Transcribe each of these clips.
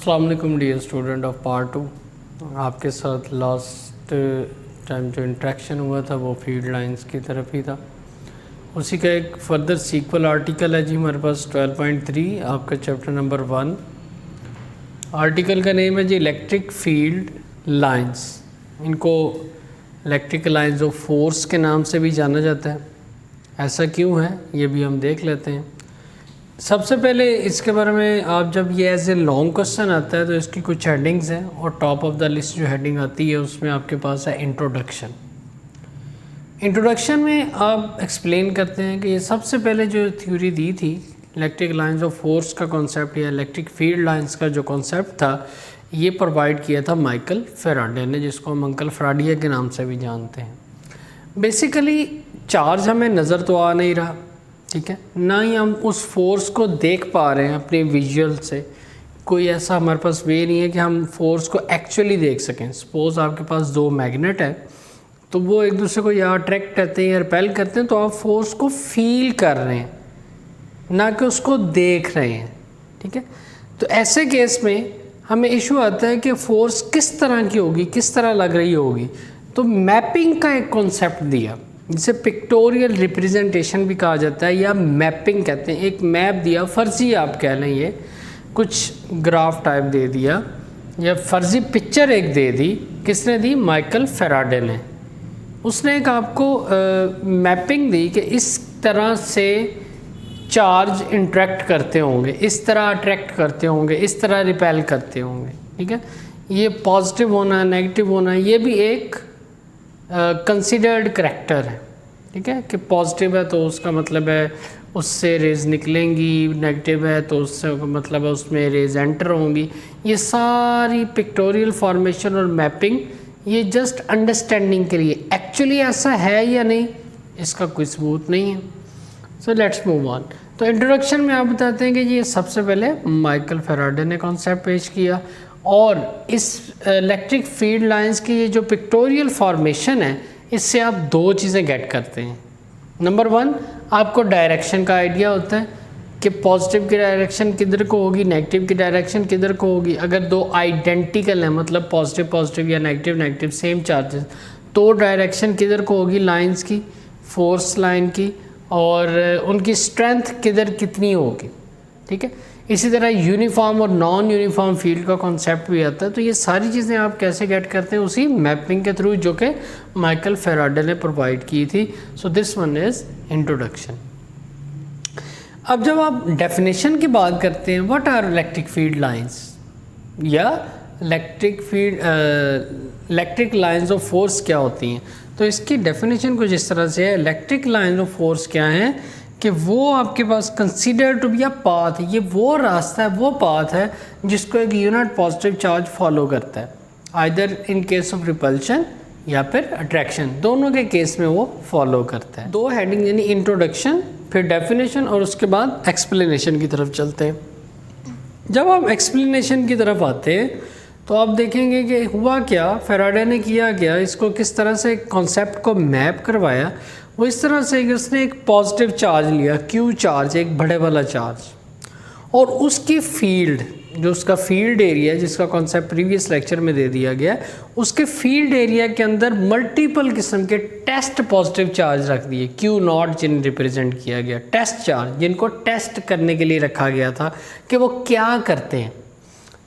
अस्सलाम वालेकुम dear student of part 2। आपके साथ लास्ट टाइम जो इंट्रैक्शन हुआ था वो फील्ड लाइंस की तरफ ही था। उसी का एक फर्दर सीक्वल आर्टिकल है जी हमारे पास 12.3 आपका चैप्टर नंबर 1। आर्टिकल का नेम है जी इलेक्ट्रिक फील्ड लाइंस। इनको इलेक्ट्रिक लाइंस ऑफ फोर्स के नाम से भी जाना जाता है। ऐसा क्यों है ये भी हम देख लेते हैं। सबसे पहले इसके बारे में आप जब ये एज ए लॉन्ग क्वेश्चन आता है तो इसकी कुछ हेडिंग्स हैं और टॉप ऑफ द लिस्ट जो हेडिंग आती है उसमें आपके पास है इंट्रोडक्शन। इंट्रोडक्शन में आप एक्सप्लेन करते हैं कि ये सबसे पहले जो थ्योरी दी थी इलेक्ट्रिक लाइंस ऑफ फोर्स का कॉन्सेप्ट या इलेक्ट्रिक फील्ड लाइंस का जो कॉन्सेप्ट था ये प्रोवाइड किया था माइकल फैराडे ने, जिसको हम अंकल फैराडिया के नाम से भी जानते हैं। बेसिकली चार्ज हमें नज़र तो आ नहीं रहा, ठीक है, ना ही हम उस फोर्स को देख पा रहे हैं अपने विजुअल से। कोई ऐसा हमारे पास वे नहीं है कि हम फोर्स को एक्चुअली देख सकें। सपोज आपके पास दो मैग्नेट है तो वो एक दूसरे को या अट्रैक्ट करते हैं या रिपेल करते हैं, तो आप फोर्स को फील कर रहे हैं ना कि उसको देख रहे हैं, ठीक है। तो ऐसे केस में हमें इशू आता है कि फ़ोर्स किस तरह की होगी, किस तरह लग रही होगी। तो मैपिंग का एक कॉन्सेप्ट दिया जिसे पिक्टोरियल रिप्रेजेंटेशन भी कहा जाता है या मैपिंग कहते हैं। एक मैप दिया, फर्जी आप कह लें, ये कुछ ग्राफ टाइप दे दिया या फर्जी पिक्चर एक दे दी। किसने दी? माइकल फैराडे ने। उसने एक आपको मैपिंग दी कि इस तरह से चार्ज इंटरेक्ट करते होंगे, इस तरह अट्रैक्ट करते होंगे, इस तरह रिपेल करते होंगे, ठीक है। ये पॉजिटिव होना, नेगेटिव होना, ये भी एक कंसिडर्ड करैक्टर है, ठीक है। कि पॉजिटिव है तो उसका मतलब है उससे रेज निकलेंगी, नेगेटिव है तो उससे मतलब है उसमें रेज एंटर होंगी। ये सारी पिक्टोरियल फॉर्मेशन और मैपिंग ये जस्ट अंडरस्टैंडिंग के लिए, एक्चुअली ऐसा है या नहीं इसका कोई सबूत नहीं है। So let's move on. तो इंट्रोडक्शन में आप बताते हैं कि ये सबसे पहले माइकल फैराडे ने कॉन्सेप्ट पेश किया और इस इलेक्ट्रिक फील्ड लाइंस की ये जो पिक्टोरियल फॉर्मेशन है इससे आप दो चीज़ें गेट करते हैं। नंबर 1, आपको डायरेक्शन का आइडिया होता है कि पॉजिटिव की डायरेक्शन किधर को होगी, नेगेटिव की डायरेक्शन किधर को होगी। अगर दो आइडेंटिकल हैं, मतलब पॉजिटिव पॉजिटिव या नेगेटिव नेगेटिव सेम चार्जेस, तो डायरेक्शन किधर को होगी, लाइंस की, फोर्स लाइन की, और उनकी स्ट्रेंथ किधर कितनी होगी, ठीक है। इसी तरह यूनिफॉर्म और नॉन यूनिफॉर्म फील्ड का कॉन्सेप्ट भी आता है। तो ये सारी चीज़ें आप कैसे गेट करते हैं? उसी मैपिंग के थ्रू जो कि माइकल फैराडे ने प्रोवाइड की थी। So this one is introduction. अब जब आप डेफिनेशन की बात करते हैं, what are electric field lines या इलेक्ट्रिक लाइंस ऑफ फोर्स क्या होती हैं, तो इसकी डेफिनेशन कुछ इस तरह से है। इलेक्ट्रिक लाइंस ऑफ फोर्स क्या है कि वो आपके पास consider to be a path, ये वो रास्ता है, वो पाथ है जिसको एक यूनिट पॉजिटिव चार्ज फॉलो करता है, either in case of repulsion या फिर अट्रैक्शन, दोनों के केस में वो फॉलो करता है। दो हेडिंग यानी इंट्रोडक्शन, फिर डेफिनेशन और उसके बाद एक्सप्लेनेशन की तरफ चलते हैं। जब आप एक्सप्लेनेशन की तरफ आते हैं तो आप देखेंगे कि हुआ क्या, फैराडे ने किया क्या, इसको किस तरह से कॉन्सेप्ट को मैप करवाया। वो इस तरह से कि उसने एक पॉजिटिव चार्ज लिया, क्यू चार्ज, एक बड़े वाला चार्ज, और उसकी फील्ड, जो उसका फील्ड एरिया है जिसका कॉन्सेप्ट प्रीवियस लेक्चर में दे दिया गया, उसके फील्ड एरिया के अंदर मल्टीपल किस्म के टेस्ट पॉजिटिव चार्ज रख दिए, क्यू नॉट जिन रिप्रेजेंट किया गया, टेस्ट चार्ज जिनको टेस्ट करने के लिए रखा गया था कि वो क्या करते हैं।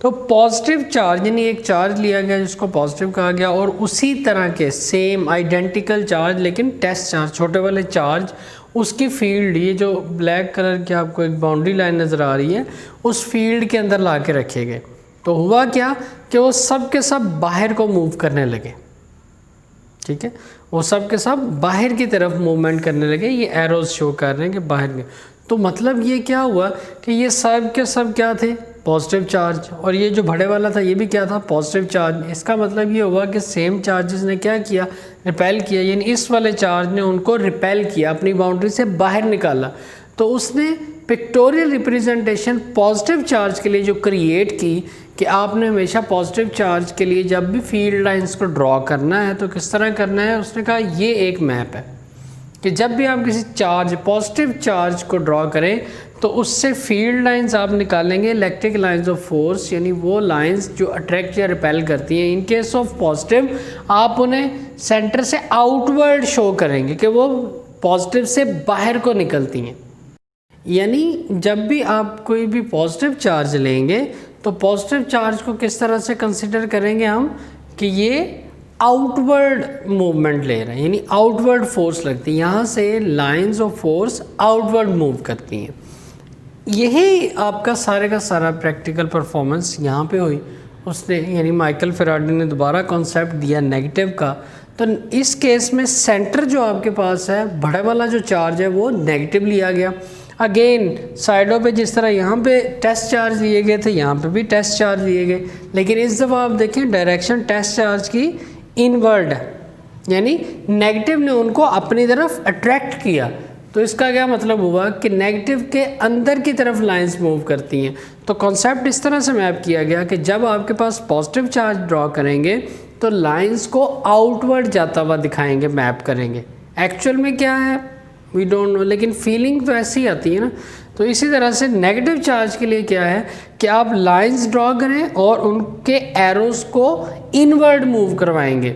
तो पॉजिटिव चार्ज यानी एक चार्ज लिया गया जिसको पॉजिटिव कहा गया, और उसी तरह के सेम आइडेंटिकल चार्ज लेकिन टेस्ट चार्ज, छोटे वाले चार्ज, उसकी फील्ड, ये जो ब्लैक कलर की आपको एक बाउंड्री लाइन नज़र आ रही है, उस फील्ड के अंदर ला के रखे गए। तो हुआ क्या कि वो सब के सब बाहर को मूव करने लगे, ठीक है। वो सब के सब बाहर की तरफ मूवमेंट करने लगे। ये एरोज शो कर रहे हैं कि बाहर के। तो मतलब ये क्या हुआ कि ये सब के सब क्या थे? पॉजिटिव चार्ज, और ये जो बड़े वाला था ये भी क्या था? Positive charge. इसका मतलब ये हुआ कि सेम चार्जेस ने क्या किया? रिपेल किया, यानी इस वाले चार्ज ने उनको रिपेल किया, अपनी बाउंड्री से बाहर निकाला। तो उसने पिक्टोरियल रिप्रेजेंटेशन पॉजिटिव चार्ज के लिए जो क्रिएट की कि आपने हमेशा पॉजिटिव चार्ज के लिए जब भी फील्ड लाइंस को ड्रॉ करना है तो किस तरह करना है, उसने कहा ये एक मैप है। कि जब भी आप किसी चार्ज, पॉजिटिव चार्ज को ड्रॉ करें तो उससे फील्ड लाइंस आप निकालेंगे इलेक्ट्रिक लाइंस ऑफ फोर्स, यानी वो लाइंस जो अट्रैक्ट या रिपेल करती हैं। इन केस ऑफ पॉजिटिव आप उन्हें सेंटर से आउटवर्ड शो करेंगे कि वो पॉजिटिव से बाहर को निकलती हैं। यानी जब भी आप कोई भी पॉजिटिव चार्ज लेंगे तो पॉजिटिव चार्ज को किस तरह से कंसिडर करेंगे हम कि ये आउटवर्ड मूवमेंट ले रहे हैं, यानी आउटवर्ड फोर्स लगती है, यहाँ से lines of force outward move करती हैं। यही आपका सारे का सारा प्रैक्टिकल परफॉर्मेंस यहाँ पे हुई। उसने यानी माइकल फेराडे ने दोबारा कॉन्सेप्ट दिया नेगेटिव का। तो इस केस में सेंटर जो आपके पास है, बड़ा वाला जो चार्ज है वो नेगेटिव लिया गया। अगेन साइडों पे जिस तरह यहाँ पे टेस्ट चार्ज लिए गए थे, यहाँ पे भी टेस्ट चार्ज लिए गए, लेकिन इस दफ़ा आप देखें डायरेक्शन टेस्ट चार्ज की इनवर्ड है, यानी नेगेटिव ने उनको अपनी तरफ अट्रैक्ट किया। तो इसका क्या मतलब हुआ कि नेगेटिव के अंदर की तरफ लाइंस मूव करती हैं। तो कॉन्सेप्ट इस तरह से मैप किया गया कि जब आपके पास पॉजिटिव चार्ज ड्रॉ करेंगे तो लाइंस को आउटवर्ड जाता हुआ दिखाएंगे, मैप करेंगे। एक्चुअल में क्या है वी डोंट नो, लेकिन फीलिंग तो ऐसी आती है ना। तो इसी तरह से नेगेटिव चार्ज के लिए क्या है कि आप लाइंस ड्रॉ करें और उनके एरोस को इनवर्ड मूव करवाएंगे।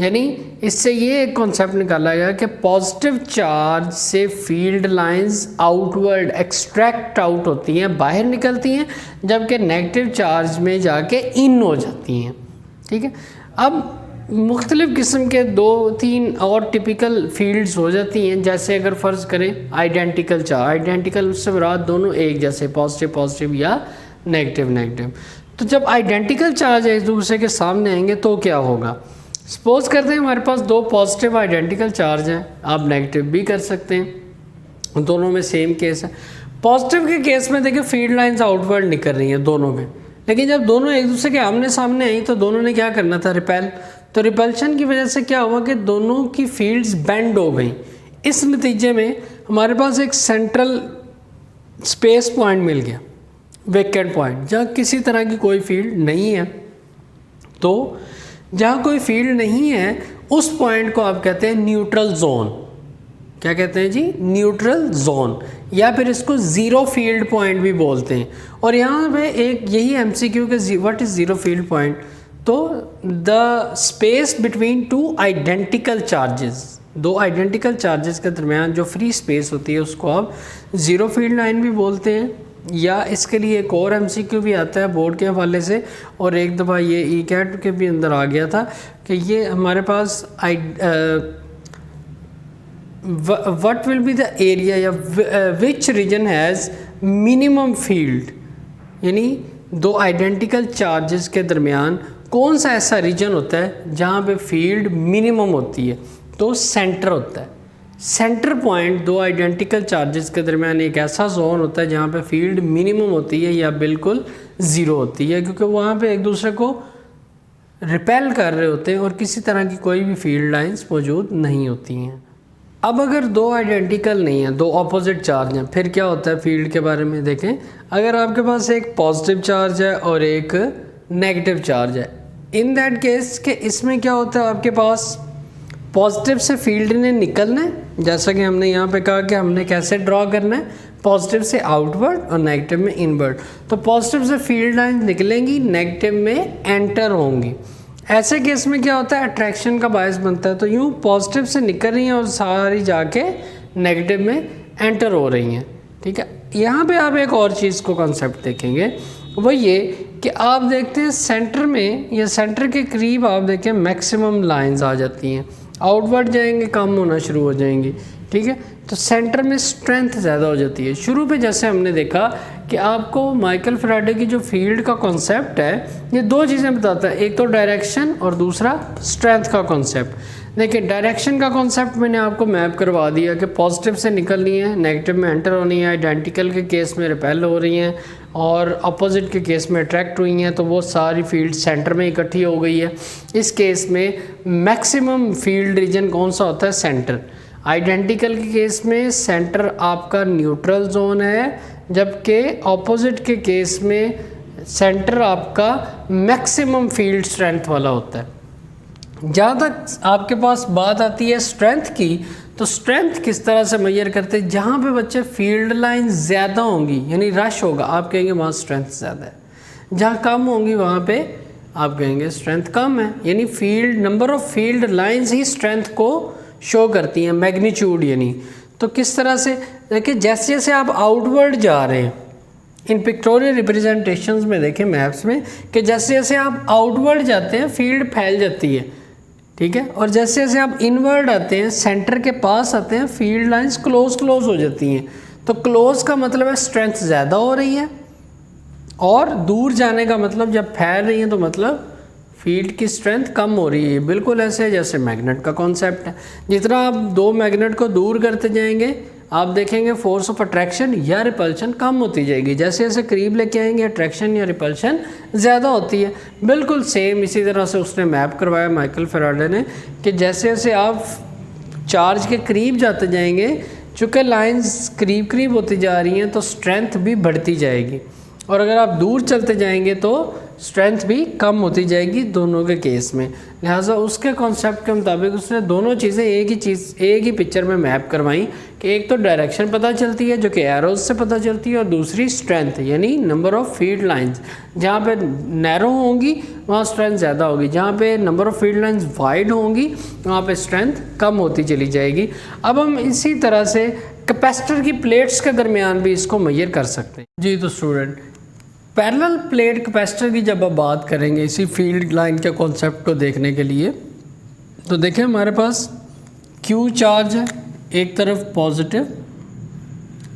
यानी इससे ये एक कॉन्सेप्ट निकाला गया कि पॉजिटिव चार्ज से field lines outward extract out होती हैं, बाहर निकलती हैं, जबकि नेगेटिव चार्ज में जाके इन हो जाती हैं। ठीक है, अब मुख्तलिफ़ किस्म के 2-3 और टिपिकल फील्ड्स हो जाती हैं। जैसे अगर फ़र्ज़ करें आइडेंटिकल चार्ज, आइडेंटिकल उससे मुराद दोनों एक जैसे, पॉजिटिव पॉजिटिव या नेगेटिव नेगेटिव। तो जब आइडेंटिकल चार्ज एक दूसरे के सामने आएंगे तो क्या होगा? सपोज़ करते हैं हमारे पास 2 पॉजिटिव आइडेंटिकल चार्ज हैं, आप नेगेटिव भी कर सकते हैं, दोनों में सेम केस है। पॉजिटिव के केस में देखिए फील्ड लाइंस आउटवर्ड निकल रही हैं दोनों में, लेकिन जब दोनों एक दूसरे के आमने सामने आई तो दोनों ने क्या करना था? रिपेल। तो रिपल्शन की वजह से क्या हुआ कि दोनों की फील्ड्स बेंड हो गई। इस नतीजे में हमारे पास एक सेंट्रल स्पेस पॉइंट मिल गया, वेकेंट पॉइंट, जहाँ किसी तरह की कोई फील्ड नहीं है। तो जहाँ कोई फील्ड नहीं है उस पॉइंट को आप कहते हैं न्यूट्रल जोन। क्या कहते हैं जी? न्यूट्रल जोन, या फिर इसको ज़ीरो फील्ड पॉइंट भी बोलते हैं। और यहाँ पे एक यही एमसीक्यू के what is zero field point? तो the space between 2 identical charges, 2 identical charges के दरमियान जो फ्री स्पेस होती है उसको आप ज़ीरो फील्ड लाइन भी बोलते हैं। या इसके लिए एक और एमसीक्यू भी आता है बोर्ड के हवाले से, और एक दफ़ा ये ई-कैट के भी अंदर आ गया था कि ये हमारे पास what will be the area या which region has minimum field, यानी 2 आइडेंटिकल चार्जेस के दरमियान कौन सा ऐसा रीजन होता है जहाँ पे फील्ड मिनिमम होती है? तो सेंटर होता है। सेंटर पॉइंट 2 आइडेंटिकल चार्जेस के दरमियान एक ऐसा जोन होता है जहाँ पे फील्ड मिनिमम होती है या बिल्कुल ज़ीरो होती है, क्योंकि वहाँ पे एक दूसरे को रिपेल कर रहे होते हैं और किसी तरह की कोई भी फील्ड लाइंस मौजूद नहीं होती हैं। अब अगर 2 आइडेंटिकल नहीं हैं, 2 ऑपोजिट चार्ज हैं, फिर क्या होता है फील्ड के बारे में देखें। अगर आपके पास एक पॉजिटिव चार्ज है और एक नेगेटिव चार्ज है, इन दैट केस के इसमें क्या होता है, आपके पास पॉजिटिव से फील्ड ने निकलना है, जैसा कि हमने यहाँ पे कहा कि हमने कैसे ड्रॉ करना है, पॉजिटिव से आउटवर्ड और नेगेटिव में इनवर्ड। तो पॉजिटिव से फील्ड लाइन निकलेंगी, नेगेटिव में एंटर होंगी। ऐसे केस में क्या होता है, अट्रैक्शन का बायस बनता है। तो यूँ पॉजिटिव से निकल रही हैं और सारी जाके नेगेटिव में एंटर हो रही हैं। ठीक है, यहाँ पे आप एक और चीज़ को कॉन्सेप्ट देखेंगे, वो ये कि आप देखते हैं सेंटर में या सेंटर के करीब आप देखें मैक्सिमम लाइंस आ जाती हैं, आउटवर्ड जाएंगे कम होना शुरू हो जाएंगी। ठीक है, तो सेंटर में स्ट्रेंथ ज़्यादा हो जाती है। शुरू पे जैसे हमने देखा कि आपको माइकल फेराडे की जो फील्ड का कॉन्सेप्ट है ये 2 चीज़ें बताता है, एक तो डायरेक्शन और दूसरा स्ट्रेंथ का कॉन्सेप्ट। देखिए डायरेक्शन का कॉन्सेप्ट मैंने आपको मैप करवा दिया कि पॉजिटिव से निकलनी है, नेगेटिव में एंटर होनी है, आइडेंटिकल के केस में रिपेल हो रही हैं और अपोजिट के केस में अट्रैक्ट हुई हैं, तो वो सारी फील्ड सेंटर में इकट्ठी हो गई है। इस केस में मैक्सिमम फील्ड रीजन कौन सा होता है? सेंटर। आइडेंटिकल के केस में सेंटर आपका न्यूट्रल जोन है, जबकि अपोजिट के केस में सेंटर आपका मैक्सिमम फील्ड स्ट्रेंथ वाला होता है। जहाँ तक आपके पास बात आती है स्ट्रेंथ की, तो स्ट्रेंथ किस तरह से मेजर करते हैं, जहाँ पे बच्चे फील्ड लाइन ज़्यादा होंगी यानी रश होगा आप कहेंगे वहाँ स्ट्रेंथ ज़्यादा है, जहाँ कम होंगी वहाँ पे आप कहेंगे स्ट्रेंथ कम है। यानी field number of field lines he strength को शो करती हैं, मैग्नीट्यूड यानी। तो किस तरह से देखिए, जैसे जैसे आप आउटवर्ड जा रहे हैं इन पिक्टोरियल रिप्रेजेंटेशंस में, देखें मैप्स में कि जैसे जैसे आप आउटवर्ड जाते हैं फील्ड फैल जाती है, ठीक है, और जैसे जैसे आप इनवर्ड आते हैं सेंटर के पास आते हैं फील्ड लाइंस क्लोज हो जाती हैं। तो क्लोज का मतलब है स्ट्रेंथ ज़्यादा हो रही है, और दूर जाने का मतलब जब फैल रही है तो मतलब फील्ड की स्ट्रेंथ कम हो रही है। बिल्कुल ऐसे जैसे मैग्नेट का कॉन्सेप्ट है, जितना आप दो मैग्नेट को दूर करते जाएंगे आप देखेंगे फोर्स ऑफ अट्रैक्शन या रिपल्शन कम होती जाएगी, जैसे जैसे करीब लेके आएंगे अट्रैक्शन या रिपल्शन ज़्यादा होती है। बिल्कुल सेम इसी तरह से उसने मैप करवाया माइकल फैराडे ने कि जैसे जैसे आप चार्ज के करीब जाते जाएंगे, चूँकि लाइंस करीब करीब होती जा रही हैं तो स्ट्रेंथ भी बढ़ती जाएगी, और अगर आप दूर चलते जाएंगे तो स्ट्रेंथ भी कम होती जाएगी दोनों के केस में। लिहाजा उसके कॉन्सेप्ट के मुताबिक उसने दोनों चीज़ें एक ही पिक्चर में मैप करवाई कि एक तो डायरेक्शन पता चलती है जो कि एरोज से पता चलती है, और दूसरी स्ट्रेंथ यानी नंबर ऑफ फील्ड लाइंस। जहाँ पे नैरो होंगी वहाँ स्ट्रेंथ ज़्यादा होगी, जहाँ पे number of field lines wide होंगी वहाँ पे स्ट्रेंथ कम होती चली जाएगी। अब हम इसी तरह से कैपेसिटर की प्लेट्स के दरमियान भी इसको मेजर कर सकते हैं। जी तो स्टूडेंट, पैरेलल प्लेट कैपेसिटर की जब आप बात करेंगे इसी फील्ड लाइन के कॉन्सेप्ट को देखने के लिए, तो देखें हमारे पास Q चार्ज है, एक तरफ पॉजिटिव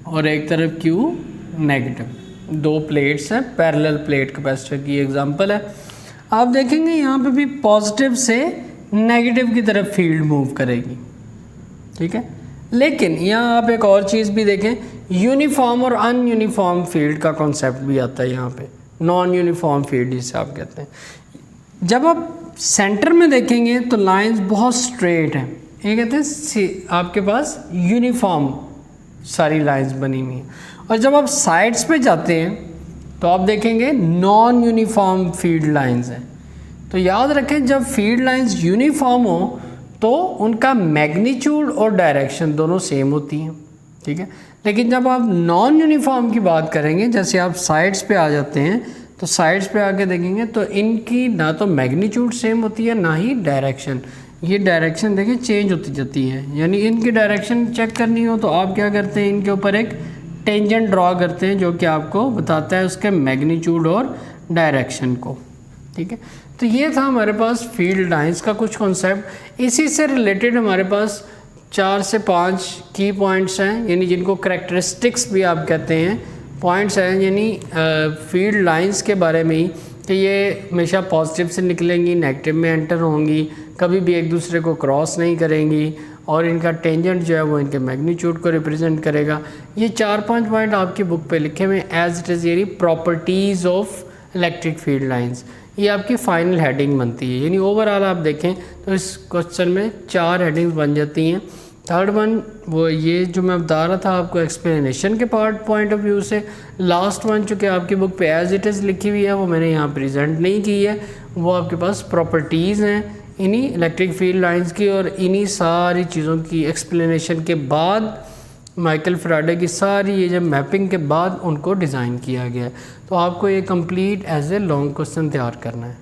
और एक तरफ Q नेगेटिव, दो प्लेट्स हैं, पैरेलल प्लेट कैपेसिटर की एग्जांपल है। आप देखेंगे यहाँ पे भी पॉजिटिव से नेगेटिव की तरफ फील्ड मूव करेगी, ठीक है। लेकिन यहाँ आप एक और चीज़ भी देखें, यूनिफॉर्म और अनयूनिफॉर्म फील्ड का कॉन्सेप्ट भी आता है यहाँ पे, नॉन यूनिफॉर्म फील्ड जिसे आप कहते हैं। जब आप सेंटर में देखेंगे तो लाइंस बहुत स्ट्रेट हैं, ये कहते हैं आपके पास यूनिफॉर्म सारी लाइंस बनी हुई हैं, और जब आप साइड्स पे जाते हैं तो आप देखेंगे नॉन यूनिफॉर्म फील्ड लाइंस हैं। तो याद रखें जब फील्ड लाइंस यूनिफॉर्म हो तो उनका मैग्नीट्यूड और डायरेक्शन दोनों सेम होती हैं, ठीक है। लेकिन जब आप नॉन यूनिफॉर्म की बात करेंगे, जैसे आप साइड्स पे आ जाते हैं तो साइड्स पे आके देखेंगे तो इनकी ना तो मैग्नीट्यूड सेम होती है ना ही डायरेक्शन। ये डायरेक्शन देखिए चेंज होती जाती है, यानी इनकी डायरेक्शन चेक करनी हो तो आप क्या करते हैं, इनके ऊपर एक टेंजेंट ड्रॉ करते हैं जो कि आपको बताता है उसके मैग्नीट्यूड और डायरेक्शन को, ठीक है। तो ये था हमारे पास फील्ड लाइंस का कुछ कॉन्सेप्ट। इसी से रिलेटेड हमारे पास 4 से 5 की पॉइंट्स हैं, यानी जिनको करैक्टरिस्टिक्स भी आप कहते हैं, पॉइंट्स हैं यानी फील्ड लाइंस के बारे में ही, कि ये हमेशा पॉजिटिव से निकलेंगी, नेगेटिव में एंटर होंगी, कभी भी एक दूसरे को क्रॉस नहीं करेंगी, और इनका टेंजेंट जो है वो इनके मैग्नीट्यूड को रिप्रेजेंट करेगा। ये 4-5 पॉइंट आपकी बुक पे लिखे हुए एज इट इज़, यानी properties of electric field lines, ये आपकी फाइनल हेडिंग बनती है। यानी ओवरऑल आप देखें तो इस क्वेश्चन में 4 हेडिंग्स बन जाती हैं। थर्ड वन वो ये जो मैं बता रहा था आपको एक्सप्लेनेशन के पॉइंट ऑफ व्यू से। लास्ट वन चूँकि आपकी बुक पे एज इट इज़ लिखी हुई है वो मैंने यहाँ प्रेजेंट नहीं की है, वो आपके पास प्रॉपर्टीज़ हैं इन्हीं इलेक्ट्रिक फील्ड लाइंस की, और इन्हीं सारी चीज़ों की एक्सप्लेनेशन के बाद माइकल फैराडे की सारी ये जब मैपिंग के बाद उनको डिज़ाइन किया गया है। तो आपको ये complete as a long question तैयार करना है।